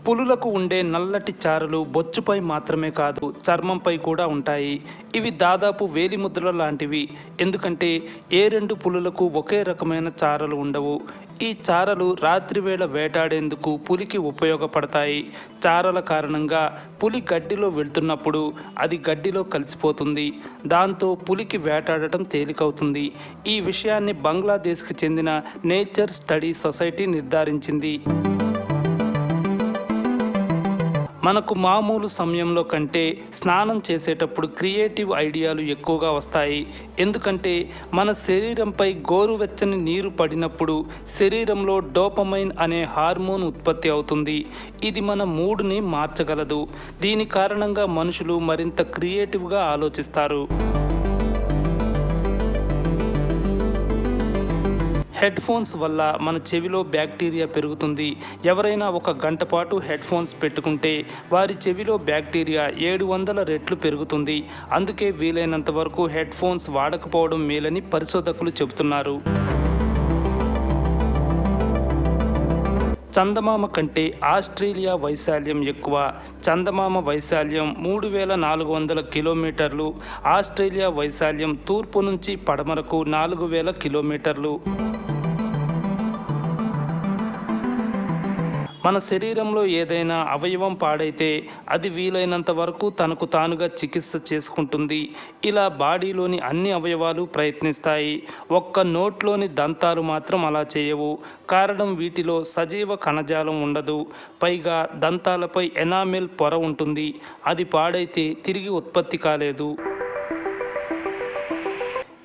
పులులకు ఉండే నల్లటి చారలు బొచ్చుపై మాత్రమే కాదు, చర్మంపై కూడా ఉంటాయి. ఇవి దాదాపు వేలిముద్రల లాంటివి. ఎందుకంటే ఏ రెండు పులులకు ఒకే రకమైన చారలు ఉండవు. ఈ చారలు రాత్రివేళ వేటాడేందుకు పులికి ఉపయోగపడతాయి. చారల కారణంగా పులి గడ్డిలో వెళ్తున్నప్పుడు అది గడ్డిలో కలిసిపోతుంది. దాంతో పులికి వేటాడటం తేలికవుతుంది. ఈ విషయాన్ని బంగ్లాదేశ్కి చెందిన నేచర్ స్టడీ సొసైటీ నిర్ధారించింది. మనకు మామూలు సమయంలో కంటే స్నానం చేసేటప్పుడు క్రియేటివ్ ఐడియాలు ఎక్కువగా వస్తాయి. ఎందుకంటే మన శరీరంపై గోరువెచ్చని నీరు పడినప్పుడు శరీరంలో డోపమైన్ అనే హార్మోన్ ఉత్పత్తి అవుతుంది. ఇది మన మూడ్ని మార్చగలదు. దీని కారణంగా మనుషులు మరింత క్రియేటివ్గా ఆలోచిస్తారు. హెడ్ ఫోన్స్ వల్ల మన చెవిలో బ్యాక్టీరియా పెరుగుతుంది. ఎవరైనా 1 గంట పాటు హెడ్ ఫోన్స్ పెట్టుకుంటే వారి చెవిలో బ్యాక్టీరియా 700 రెట్లు పెరుగుతుంది. అందుకే వీలైనంత వరకు హెడ్ ఫోన్స్ వాడకపోవడం మేలని పరిశోధకులు చెబుతున్నారు. చందమామ కంటే ఆస్ట్రేలియా వైశాల్యం ఎక్కువ. చందమామ వైశాల్యం 3400 కిలోమీటర్లు. ఆస్ట్రేలియా వైశాల్యం తూర్పు నుంచి పడమరకు 4000 కిలోమీటర్లు. మన శరీరంలో ఏదైనా అవయవం పాడైతే అది వీలైనంత వరకు తనకు తానుగా చికిత్స చేసుకుంటుంది. ఇలా బాడీలోని అన్ని అవయవాలు ప్రయత్నిస్తాయి. ఒక్క నోట్లోని దంతాలు మాత్రం అలా చేయవు. కారణం వీటిలో సజీవ కణజాలం ఉండదు. పైగా దంతాలపై ఎనామెల్ పొర ఉంటుంది. అది పాడైతే తిరిగి ఉత్పత్తి కాలేదు.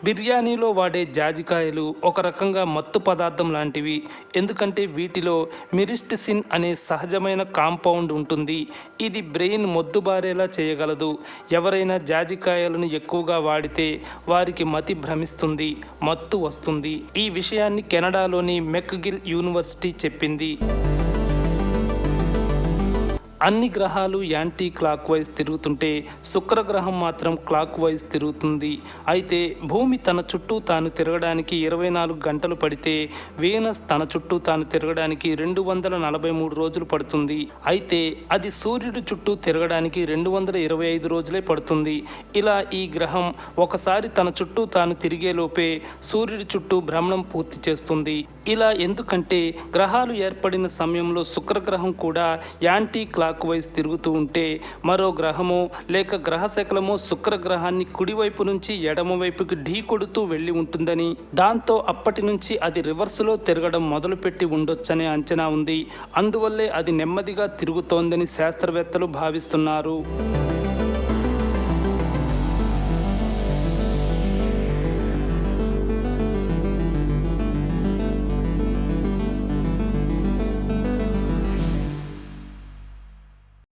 బిర్యానీలో వాడే జాజికాయలు ఒక రకంగా మత్తు పదార్థం లాంటివి. ఎందుకంటే వీటిలో మిరిస్టిసిన్ అనే సహజమైన కాంపౌండ్ ఉంటుంది. ఇది బ్రెయిన్ మొద్దుబారేలా చేయగలదు. ఎవరైనా జాజికాయలను ఎక్కువగా వాడితే వారికి మతి భ్రమిస్తుంది, మత్తు వస్తుంది. ఈ విషయాన్ని కెనడాలోని మెక్గిల్ యూనివర్సిటీ చెప్పింది. అన్ని గ్రహాలు యాంటీ క్లాక్ వైజ్ తిరుగుతుంటే శుక్రగ్రహం మాత్రం క్లాక్ వైజ్ తిరుగుతుంది. అయితే భూమి తన చుట్టూ తాను తిరగడానికి 24 గంటలు పడితే వీనస్ తన చుట్టూ తాను తిరగడానికి 243 రోజులు పడుతుంది. అయితే అది సూర్యుడి చుట్టూ తిరగడానికి 225 రోజులే పడుతుంది. ఇలా ఈ గ్రహం ఒకసారి తన చుట్టూ తాను తిరిగేలోపే సూర్యుడి చుట్టూ భ్రమణం పూర్తి చేస్తుంది. ఇలా ఎందుకంటే గ్రహాలు ఏర్పడిన సమయంలో శుక్రగ్రహం కూడా యాంటీ క్లాక్ వైజ్ తిరుగుతూ ఉంటే మరో గ్రహమో లేక గ్రహశకలమో శుక్రగ్రహాన్ని కుడివైపు నుంచి ఎడమవైపుకి ఢీ కొడుతూ వెళ్ళి ఉంటుందని, దాంతో అప్పటి నుంచి అది రివర్సులో తిరగడం మొదలుపెట్టి ఉండొచ్చనే అంచనా ఉంది. అందువల్లే అది నెమ్మదిగా తిరుగుతోందని శాస్త్రవేత్తలు భావిస్తున్నారు.